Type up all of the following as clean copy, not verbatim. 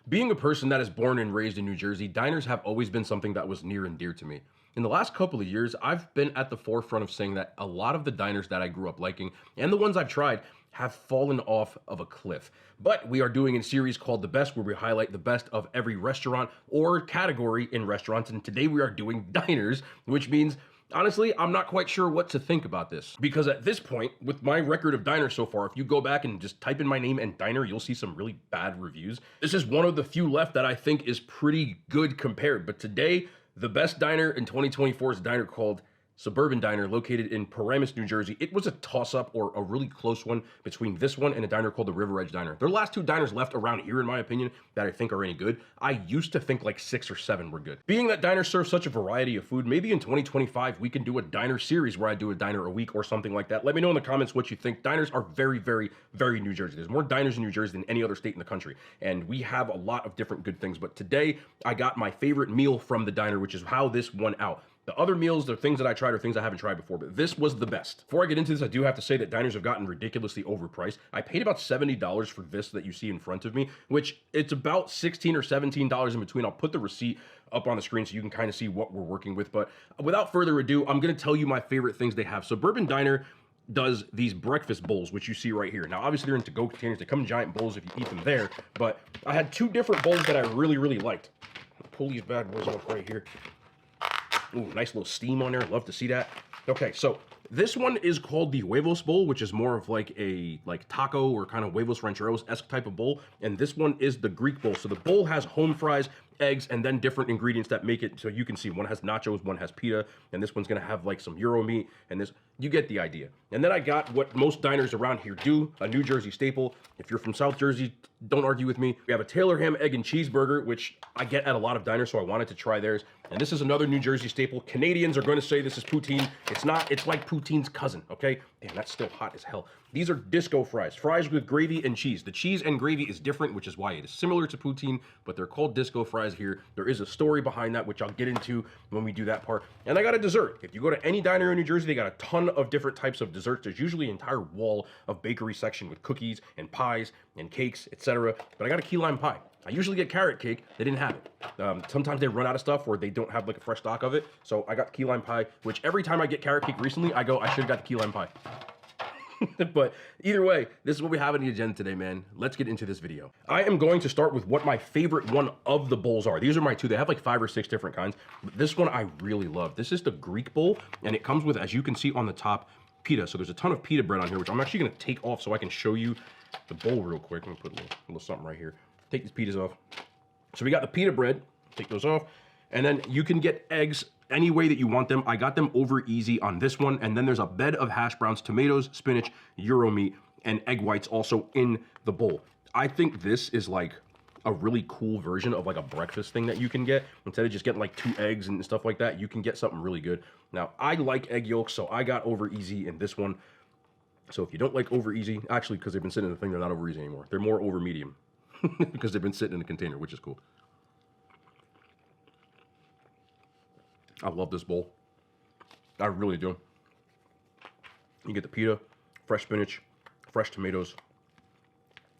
Being a person that is born and raised in New Jersey, diners have always been something that was near and dear to me. In the last couple of years, I've been at the forefront of saying that a lot of the diners that I grew up liking and the ones I've tried have fallen off of a cliff. But we are doing a series called The Best, where we highlight the best of every restaurant or category in restaurants. And today we are doing diners, which means honestly, I'm not quite sure what to think about this, because at this point, with my record of diners so far, if you go back and just type in my name and diner, you'll see some really bad reviews. This is one of the few left that I think is pretty good compared. But today, the best diner in 2024 is a diner called Suburban Diner, located in Paramus, New Jersey. It was a toss-up, or a really close one, between this one and a diner called the River Edge Diner. There are last two diners left around here, in my opinion, that I think are any good. I used to think like 6 or 7 were good. Being that diners serve such a variety of food, maybe in 2025 we can do a diner series where I do a diner a week or something like that. Let me know in the comments what you think. Diners are very, very, very New Jersey. There's more diners in New Jersey than any other state in the country, and we have a lot of different good things. But today, I got my favorite meal from the diner, which is how this won out. The other meals, the things that I tried, are things I haven't tried before, but this was the best. Before I get into this, I do have to say that diners have gotten ridiculously overpriced. I paid about $70 for this that you see in front of me, which it's about $16 or $17 in between. I'll put the receipt up on the screen so you can kind of see what we're working with. But without further ado, I'm going to tell you my favorite things they have. Suburban Diner does these breakfast bowls, which you see right here. Now, obviously, they're in to-go containers. They come in giant bowls if you eat them there, but I had 2 different bowls that I really, really liked. Pull these bad boys off right here. Ooh, nice little steam on there. Love to see that. Okay, so this one is called the Wavos bowl, which is more of like a taco or kind of Huevos Rancheros-esque type of bowl. And this one is the Greek bowl. So the bowl has home fries, eggs, and then different ingredients that make it so you can see one has nachos, one has pita, and this one's gonna have like some Euro meat, and this, you get the idea. And then I got what most diners around here do, a New Jersey staple. If you're from South Jersey, don't argue with me. We have a Taylor ham, egg, and cheeseburger, which I get at a lot of diners, so I wanted to try theirs. And this is another New Jersey staple. Canadians are going to say this is poutine. It's not. It's like poutine's cousin, okay? Damn, that's still hot as hell. These are disco fries, fries with gravy and cheese. The cheese and gravy is different, which is why it is similar to poutine, but they're called disco fries here. There is a story behind that, which I'll get into when we do that part. And I got a dessert. If you go to any diner in New Jersey, they got a ton of different types of desserts. There's usually an entire wall of bakery section with cookies and pies and cakes, etc. But I got a key lime pie. I usually get carrot cake. They didn't have it. Sometimes they run out of stuff or they don't have like a fresh stock of it. So I got key lime pie, which every time I get carrot cake recently, I go, I should have got the key lime pie. But either way, this is what we have on the agenda today, man. Let's get into this video. I am going to start with what my favorite one of the bowls are. These are my 2. They have like 5 or 6 different kinds. But this one I really love. This is the Greek bowl, and it comes with, as you can see on the top, pita. So there's a ton of pita bread on here, which I'm actually going to take off so I can show you the bowl real quick. I'm going to put a little something right here. Take these pitas off. So we got the pita bread. Take those off. And then you can get eggs any way that you want them. I got them over easy on this one. And then there's a bed of hash browns, tomatoes, spinach, Euro meat, and egg whites also in the bowl. I think this is like a really cool version of like a breakfast thing that you can get. Instead of just getting like 2 eggs and stuff like that, you can get something really good. Now, I like egg yolks, so I got over easy in this one. So if you don't like over easy, actually, because they've been sitting in the thing, they're not over easy anymore. They're more over medium because they've been sitting in a container, which is cool. I love this bowl. I really do. You get the pita, fresh spinach, fresh tomatoes.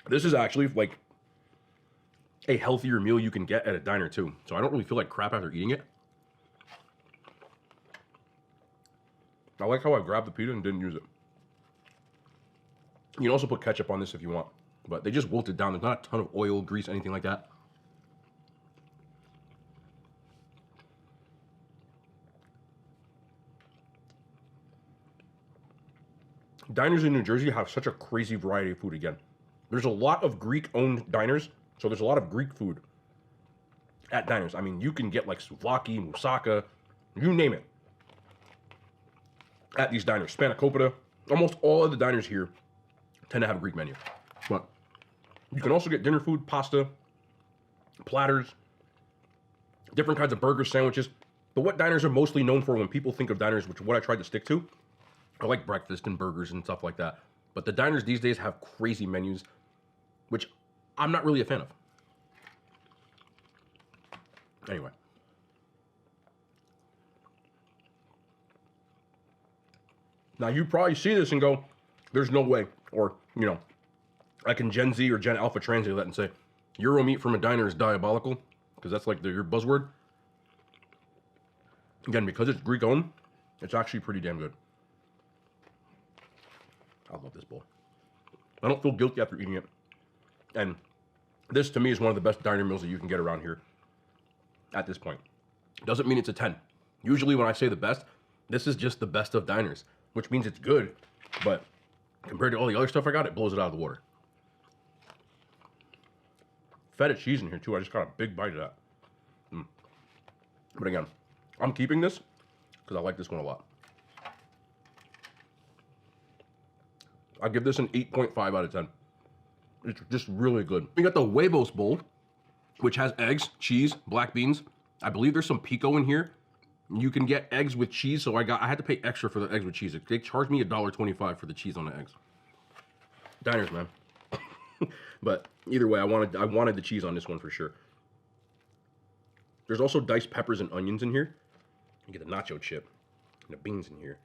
This is actually like a healthier meal you can get at a diner too. So I don't really feel like crap after eating it. I like how I grabbed the pita and didn't use it. You can also put ketchup on this if you want, but they just wilt it down. There's not a ton of oil, grease, anything like that. Diners in New Jersey have such a crazy variety of food again. There's a lot of Greek-owned diners, so there's a lot of Greek food at diners. I mean, you can get like souvlaki, moussaka, you name it, at these diners. Spanakopita. Almost all of the diners here tend to have a Greek menu. But you can also get dinner food, pasta, platters, different kinds of burgers, sandwiches. But what diners are mostly known for when people think of diners, which is what I tried to stick to, I like breakfast and burgers and stuff like that. But the diners these days have crazy menus, which I'm not really a fan of. Anyway. Now, you probably see this and go, there's no way. Or, you know, I can Gen Z or Gen Alpha translate that and say, Euro meat from a diner is diabolical, because that's like your buzzword. Again, because it's Greek owned, it's actually pretty damn good. I love this bowl. I don't feel guilty after eating it. And this, to me, is one of the best diner meals that you can get around here at this point. Doesn't mean it's a 10. Usually when I say the best, this is just the best of diners, which means it's good, but compared to all the other stuff I got, it blows it out of the water. Feta cheese in here too. I just got a big bite of that. But again, I'm keeping this because I like this one a lot. I give this an 8.5 out of 10. It's just really good. We got the Wavos bowl, which has eggs, cheese, black beans. I believe there's some pico in here. You can get eggs with cheese, so I had to pay extra for the eggs with cheese. They charged me $1.25 for the cheese on the eggs. Diners, man. But either way, I wanted the cheese on this one for sure. There's also diced peppers and onions in here. You get the nacho chip and the beans in here.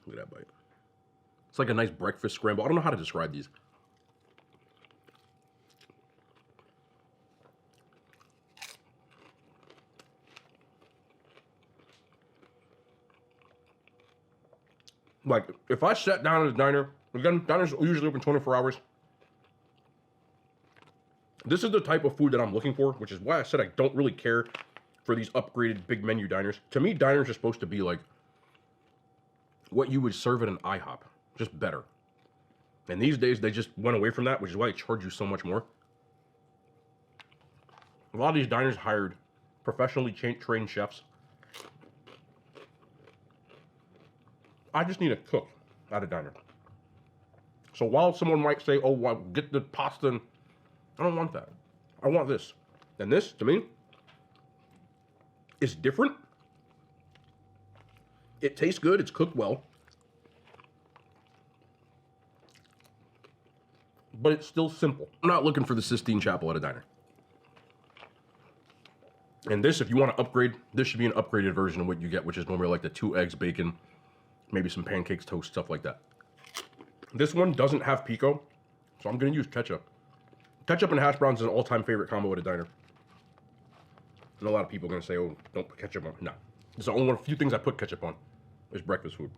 Look at that bite. It's like a nice breakfast scramble. I don't know how to describe these. Like, if I sat down at a diner, again, diners usually open 24 hours. This is the type of food that I'm looking for, which is why I said I don't really care for these upgraded big menu diners. To me, diners are supposed to be like what you would serve at an IHOP, just better. And these days, they just went away from that, which is why they charge you so much more. A lot of these diners hired professionally trained chefs. I just need a cook at a diner. So while someone might say, oh, well, get the pasta, and I don't want that. I want this. And this, to me, is different. It tastes good. It's cooked well. But it's still simple. I'm not looking for the Sistine Chapel at a diner. And this, if you want to upgrade, this should be an upgraded version of what you get, which is normally like the 2 eggs, bacon, maybe some pancakes, toast, stuff like that. This one doesn't have pico, so I'm going to use ketchup. Ketchup and hash browns is an all-time favorite combo at a diner. And a lot of people are going to say, oh, don't put ketchup on. No. It's the only one, a few things I put ketchup on. Is breakfast food.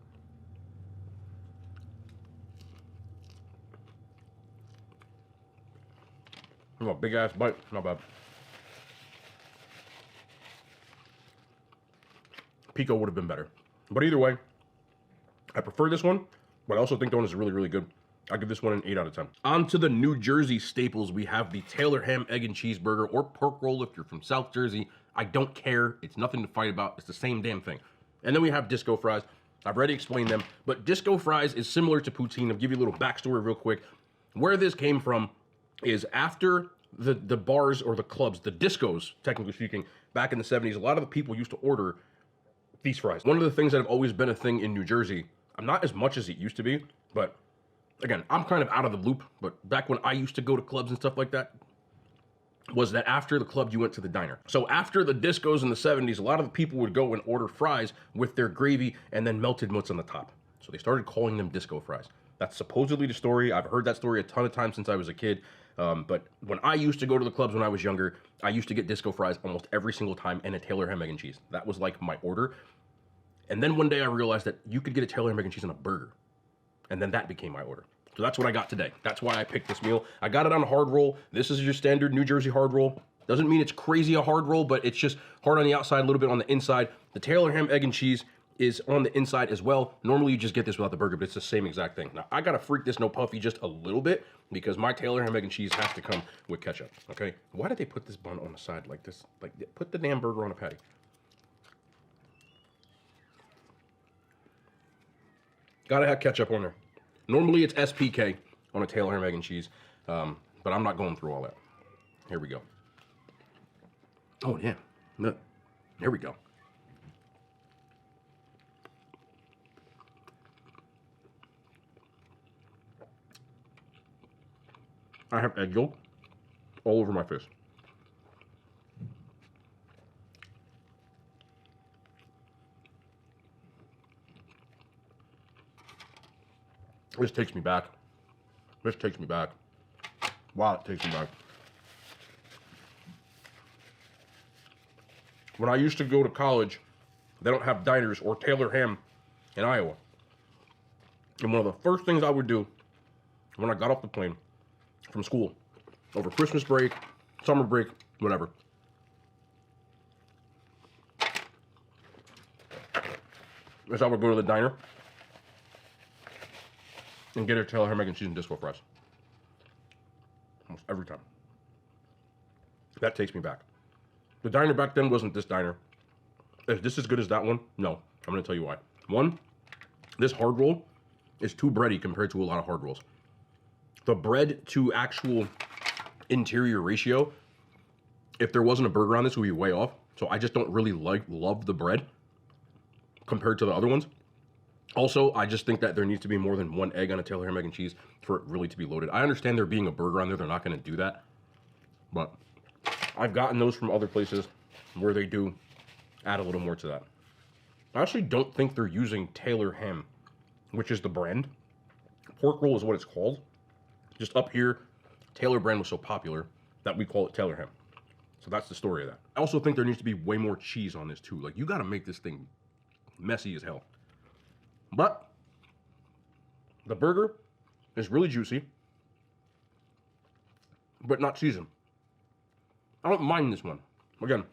Oh, big ass bite. Not bad. Pico would have been better. But either way, I prefer this one, but I also think the one is really, really good. I'll give this one an 8 out of 10. On to the New Jersey staples. We have the Taylor ham, egg, and cheeseburger, or pork roll if you're from South Jersey. I don't care. It's nothing to fight about. It's the same damn thing. And then we have disco fries. I've already explained them, but disco fries is similar to poutine. I'll give you a little backstory real quick. Where this came from is after the bars or the clubs, the discos, technically speaking, back in the 70s, a lot of the people used to order these fries. One of the things that have always been a thing in New Jersey, not as much as it used to be, but again, I'm kind of out of the loop, but back when I used to go to clubs and stuff like that, was that after the club, you went to the diner. So after the discos in the 70s, a lot of the people would go and order fries with their gravy and then melted mozz on the top. So they started calling them disco fries. That's supposedly the story. I've heard that story a ton of times since I was a kid. But when I used to go to the clubs when I was younger, I used to get disco fries almost every single time and a Taylor ham, egg, and cheese. That was like my order. And then one day I realized that you could get a Taylor ham, egg, and cheese on a burger. And then that became my order. So that's what I got today. That's why I picked this meal. I got it on a hard roll. This is your standard New Jersey hard roll. Doesn't mean it's crazy a hard roll, but it's just hard on the outside, a little bit on the inside. The Taylor ham, egg, and cheese is on the inside as well. Normally you just get this without the burger, but it's the same exact thing. Now I gotta freak this no puffy just a little bit because my Taylor ham, egg, and cheese has to come with ketchup, okay? Why did they put this bun on the side like this? Like, put the damn burger on a patty. Gotta have ketchup on there. Normally it's SPK on a Taylor ham, egg, and cheese, but I'm not going through all that. Here we go. Oh yeah, look, here we go. I have egg yolk all over my face. This takes me back. This takes me back. Wow, it takes me back. When I used to go to college, they don't have diners or Taylor ham in Iowa. And one of the first things I would do when I got off the plane from school, over Christmas break, summer break, whatever, is I would go to the diner and get a Taylor ham, mac and cheese, and disco fries. Almost every time. That takes me back. The diner back then wasn't this diner. Is this as good as that one? No. I'm going to tell you why. One, this hard roll is too bready compared to a lot of hard rolls. The bread to actual interior ratio, if there wasn't a burger on this, would be way off. So I just don't really love the bread compared to the other ones. Also, I just think that there needs to be more than one egg on a Taylor ham, mac and cheese for it really to be loaded. I understand there being a burger on there, they're not going to do that. But I've gotten those from other places where they do add a little more to that. I actually don't think they're using Taylor ham, which is the brand. Pork roll is what it's called. Just up here, Taylor brand was so popular that we call it Taylor ham. So that's the story of that. I also think there needs to be way more cheese on this too. Like, you got to make this thing messy as hell. But the burger is really juicy, but not seasoned. I don't mind this one. Again,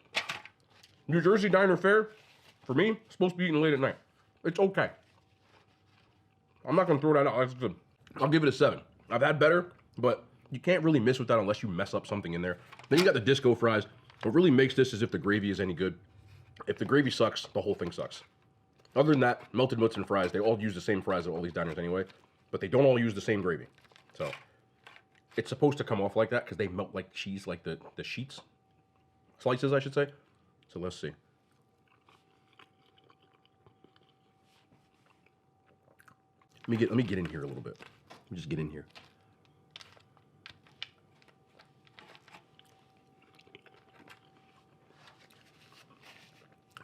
New Jersey diner fare, for me, it's supposed to be eaten late at night. It's okay. I'm not going to throw that out. That's good. I'll give it a 7. I've had better, but you can't really miss with that unless you mess up something in there. Then you got the disco fries. What really makes this is if the gravy is any good. If the gravy sucks, the whole thing sucks. Other than that, melted mozz and fries, they all use the same fries at all these diners anyway, but they don't all use the same gravy. So it's supposed to come off like that because they melt like cheese, like the sheets. Slices, I should say. So let's see. Let me get in here a little bit. Let me just get in here.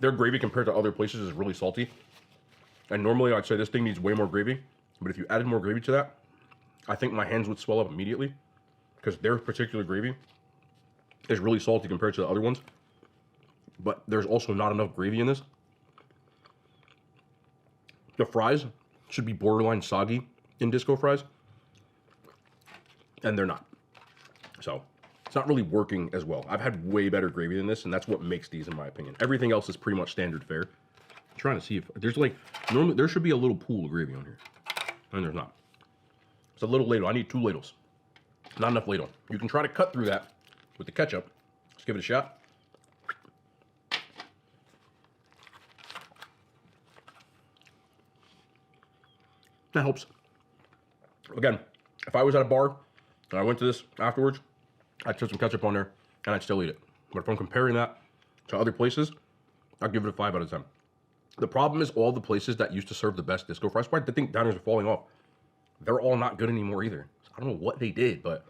Their gravy compared to other places is really salty. And normally I'd say this thing needs way more gravy. But if you added more gravy to that, I think my hands would swell up immediately. Because their particular gravy is really salty compared to the other ones. But there's also not enough gravy in this. The fries should be borderline soggy in disco fries. And they're not. So it's not really working as well. I've had way better gravy than this, and that's what makes these, in my opinion. Everything else is pretty much standard fare. I'm trying to see if there's like, normally there should be a little pool of gravy on here. And there's not. It's a little ladle. I need 2 ladles. Not enough ladle. You can try to cut through that with the ketchup. Let's give it a shot. That helps. Again, if I was at a bar and I went to this afterwards, I'd put some ketchup on there and I'd still eat it. But if I'm comparing that to other places, I'd give it a 5 out of 10. The problem is all the places that used to serve the best disco fries, I think diners are falling off. They're all not good anymore either. I don't know what they did, but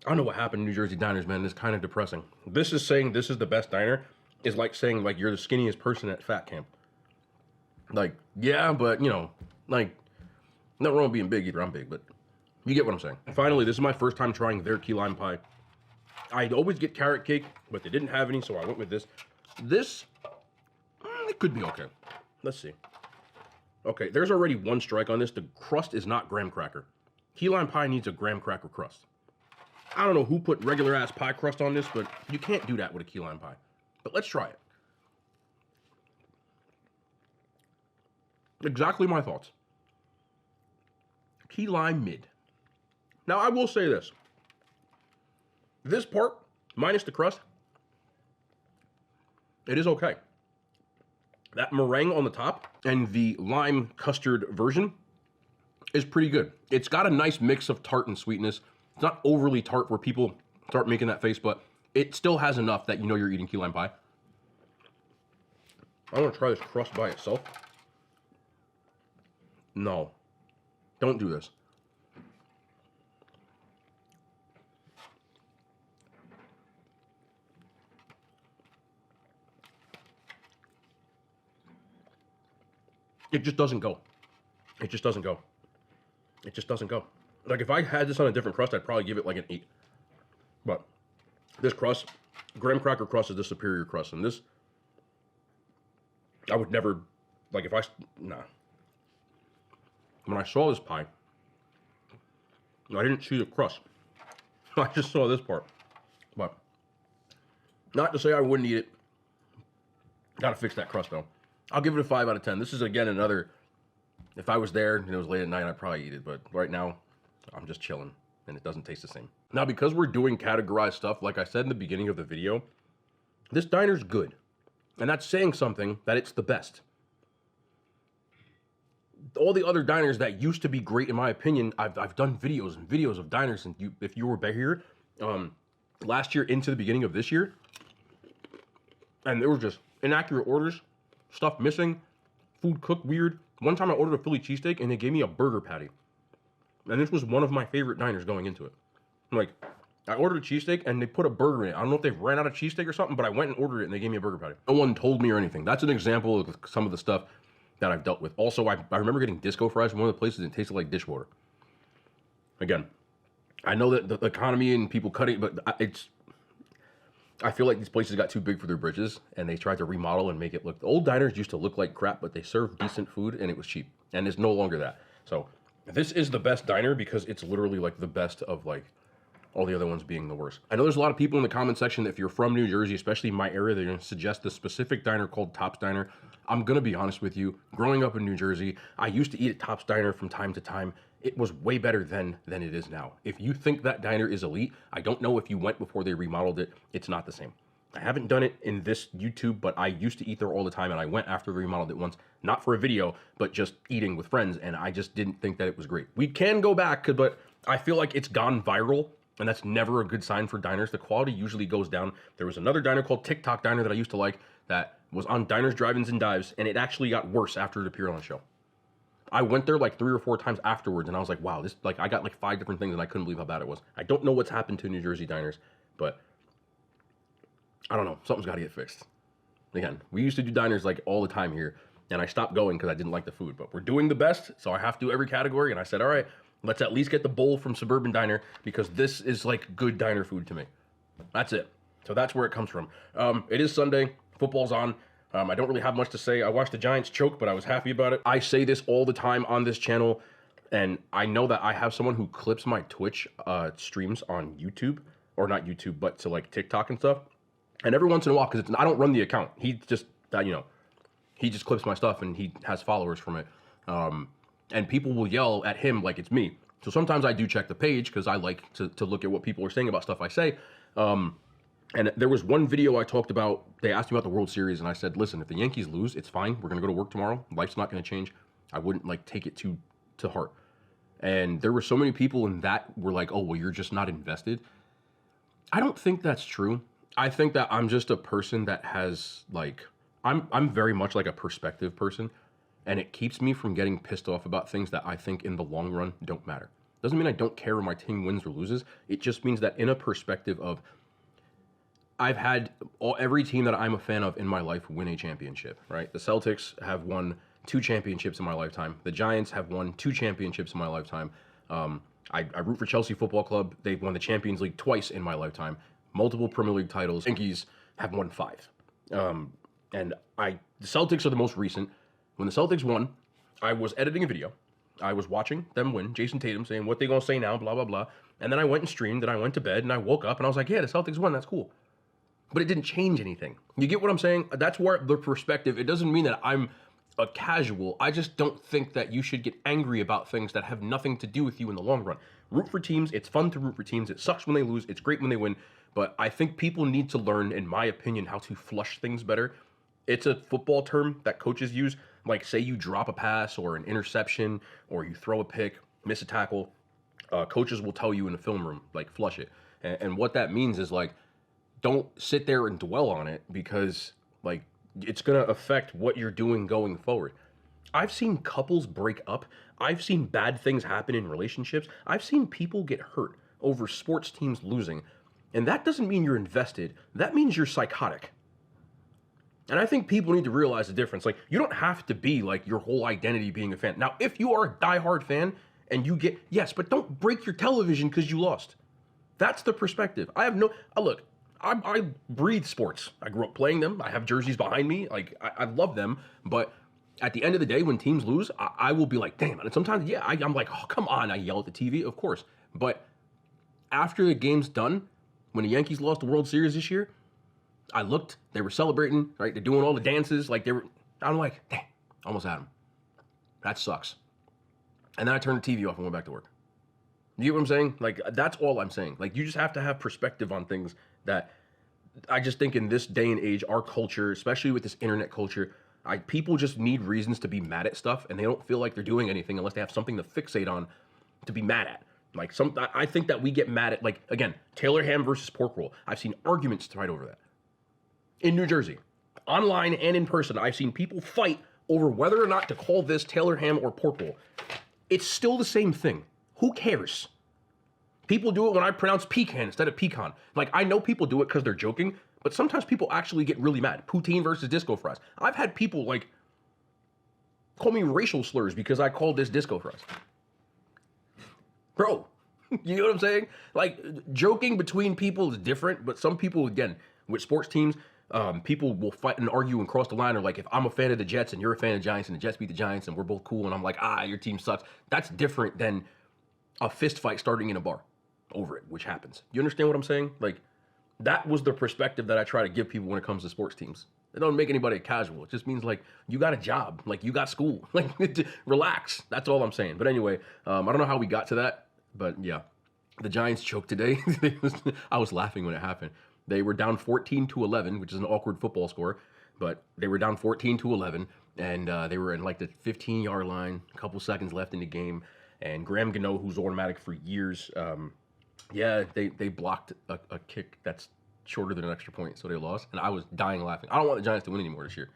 I don't know what happened to New Jersey diners, man. It's kind of depressing. This is saying this is the best diner is like saying like you're the skinniest person at fat camp. Like, yeah, but you know, like, nothing wrong with being big either. I'm big, but you get what I'm saying. And finally, this is my first time trying their key lime pie. I'd always get carrot cake, but they didn't have any, so I went with this. This, it could be okay. Let's see. Okay, there's already 1 strike on this. The crust is not graham cracker. Key lime pie needs a graham cracker crust. I don't know who put regular ass pie crust on this, but you can't do that with a key lime pie. But let's try it. Exactly my thoughts. Key lime mid. Now, I will say this. This part, minus the crust, it is okay. That meringue on the top and the lime custard version is pretty good. It's got a nice mix of tart and sweetness. It's not overly tart where people start making that face, but it still has enough that you know you're eating key lime pie. I want to try this crust by itself. No. Don't do this. It just doesn't go. It just doesn't go. It just doesn't go. Like, if I had this on a different crust, I'd probably give it like an 8. But this crust, graham cracker crust, is the superior crust. And this, I would never, like, if I, nah. When I saw this pie, I didn't see the crust. I just saw this part. But not to say I wouldn't eat it. Gotta fix that crust, though. I'll give it a 5 out of 10. This is, again, another, if I was there and it was late at night, I'd probably eat it. But right now, I'm just chilling, and it doesn't taste the same. Now, because we're doing categorized stuff, like I said in the beginning of the video, this diner's good. And that's saying something that it's the best. All the other diners that used to be great, in my opinion, I've done videos and videos of diners, and if you were back here, last year into the beginning of this year, and there were just inaccurate orders, stuff missing, food cooked weird. One time I ordered a Philly cheesesteak, and they gave me a burger patty. And this was one of my favorite diners going into it. Like, I ordered a cheesesteak, and they put a burger in it. I don't know if they ran out of cheesesteak or something, but I went and ordered it, and they gave me a burger patty. No one told me or anything. That's an example of some of the stuff that I've dealt with. Also, I remember getting disco fries from one of the places, and it tasted like dishwater. Again, I know that the economy and people cutting, but I feel like these places got too big for their britches, and they tried to remodel and make it look. The old diners used to look like crap, but they served decent food, and it was cheap. And it's no longer that. So this is the best diner because it's literally like the best of like all the other ones being the worst. I know there's a lot of people in the comment section that if you're from New Jersey, especially my area, they're going to suggest a specific diner called Top's Diner. I'm going to be honest with you. Growing up in New Jersey, I used to eat at Top's Diner from time to time. It was way better then than it is now. If you think that diner is elite, I don't know if you went before they remodeled it. It's not the same. I haven't done it in this YouTube, but I used to eat there all the time, and I went after they remodeled it once, not for a video, but just eating with friends, and I just didn't think that it was great. We can go back, but I feel like it's gone viral, and that's never a good sign for diners. The quality usually goes down. There was another diner called TikTok Diner that I used to like that was on Diners, Drive-Ins, and Dives, and it actually got worse after it appeared on the show. I went there like 3 or 4 times afterwards, and I was like, wow, this, like, I got like 5 different things, and I couldn't believe how bad it was. I don't know what's happened to New Jersey diners, but I don't know. Something's got to get fixed. Again, we used to do diners like all the time here, and I stopped going because I didn't like the food. But we're doing the best, so I have to do every category. And I said, all right, let's at least get the bowl from Suburban Diner because this is like good diner food to me. That's it. So that's where it comes from. It is Sunday. Football's on. I don't really have much to say. I watched the Giants choke, but I was happy about it. I say this all the time on this channel, and I know that I have someone who clips my Twitch streams on YouTube, or not YouTube, but to like TikTok and stuff. And every once in a while, because I don't run the account, he just, he just clips my stuff and he has followers from it. And people will yell at him like it's me. So sometimes I do check the page because I like to look at what people are saying about stuff I say. And there was one video I talked about, they asked me about the World Series, and I said, listen, if the Yankees lose, it's fine. We're going to go to work tomorrow. Life's not going to change. I wouldn't like take it to heart. And there were so many people in that were like, oh, well, you're just not invested. I don't think that's true. I think that I'm just a person that has like, I'm very much like a perspective person, and it keeps me from getting pissed off about things that I think in the long run don't matter. Doesn't mean I don't care when my team wins or loses. It just means that in a perspective of, I've had every team that I'm a fan of in my life win a championship, right? The Celtics have won 2 championships in my lifetime. The Giants have won 2 championships in my lifetime. I root for Chelsea Football Club. They've won the Champions League twice in my lifetime. Multiple Premier League titles. Yankees have won 5. And the Celtics are the most recent. When the Celtics won, I was editing a video. I was watching them win. Jason Tatum saying, what they gonna say now, blah, blah, blah. And then I went and streamed, and I went to bed, and I woke up, and I was like, yeah, the Celtics won, that's cool. But it didn't change anything. You get what I'm saying? That's where the perspective, it doesn't mean that I'm a casual. I just don't think that you should get angry about things that have nothing to do with you in the long run. Root for teams. It's fun to root for teams. It sucks when they lose. It's great when they win. But I think people need to learn, in my opinion, how to flush things better. It's a football term that coaches use. Like, say you drop a pass or an interception or you throw a pick, miss a tackle. Coaches will tell you in the film room, like, flush it. And what that means is, like, don't sit there and dwell on it because, like, it's going to affect what you're doing going forward. I've seen couples break up. I've seen bad things happen in relationships. I've seen people get hurt over sports teams losing. And that doesn't mean you're invested. That means you're psychotic. And I think people need to realize the difference. Like, you don't have to be, like, your whole identity being a fan. Now, if you are a diehard fan and you get, yes, but don't break your television because you lost. That's the perspective. I have no, look, I breathe sports. I grew up playing them. I have jerseys behind me. Like, I love them. But at the end of the day, when teams lose, I will be like, damn. And sometimes, yeah, I'm like, oh, come on. I yell at the TV, of course. But after the game's done, when the Yankees lost the World Series this year, I looked, they were celebrating, right? They're doing all the dances. Like, I'm like, damn, almost had them. That sucks. And then I turned the TV off and went back to work. You get what I'm saying? Like, that's all I'm saying. Like, you just have to have perspective on things that I just think in this day and age, our culture, especially with this internet culture, people just need reasons to be mad at stuff, and they don't feel like they're doing anything unless they have something to fixate on to be mad at. Like, I think that we get mad at, like, again, Taylor ham versus pork roll. I've seen arguments right over that. In New Jersey, online and in person, I've seen people fight over whether or not to call this Taylor ham or pork roll. It's still the same thing. Who cares? People do it when I pronounce pecan instead of pecan. Like, I know people do it because they're joking, but sometimes people actually get really mad. Poutine versus disco fries. I've had people, like, call me racial slurs because I called this disco fries. Bro, you know what I'm saying? Like, joking between people is different, but some people, again, with sports teams, people will fight and argue and cross the line. Or like, if I'm a fan of the Jets and you're a fan of the Giants and the Jets beat the Giants and we're both cool and I'm like, your team sucks. That's different than a fist fight starting in a bar over it, which happens. You understand what I'm saying? Like, that was the perspective that I try to give people when it comes to sports teams. It don't make anybody casual. It just means, like, you got a job. Like, you got school. Like, relax. That's all I'm saying. But anyway, I don't know how we got to that. But, yeah. The Giants choked today. I was laughing when it happened. They were down 14-11, which is an awkward football score. But they were down 14-11. And they were in, like, the 15-yard line. A couple seconds left in the game. And Graham Gano, who's automatic for years, they blocked a kick that's shorter than an extra point, so they lost. And I was dying laughing. I don't want the Giants to win anymore this year.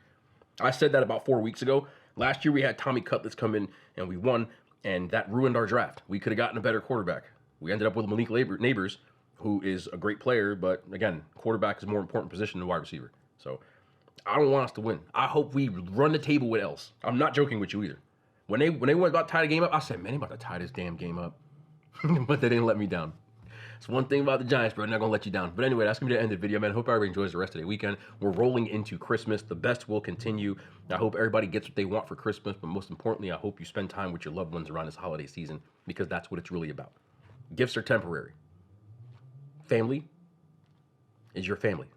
I said that about 4 weeks ago. Last year we had Tommy Cutlets come in and we won, and that ruined our draft. We could have gotten a better quarterback. We ended up with Malik Neighbors, who is a great player, but again, quarterback is a more important position than wide receiver. So I don't want us to win. I hope we run the table with else. I'm not joking with you either. When they went about to tie the game up, I said, man, they about to tie this damn game up. But they didn't let me down. It's one thing about the Giants, bro. They're not going to let you down. But anyway, that's going to be the end of the video, man. I hope everybody enjoys the rest of the weekend. We're rolling into Christmas. The best will continue. I hope everybody gets what they want for Christmas. But most importantly, I hope you spend time with your loved ones around this holiday season, because that's what it's really about. Gifts are temporary. Family is your family.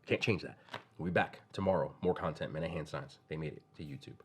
Can't change that. We'll be back tomorrow. More content, man. And hand signs. They made it to YouTube.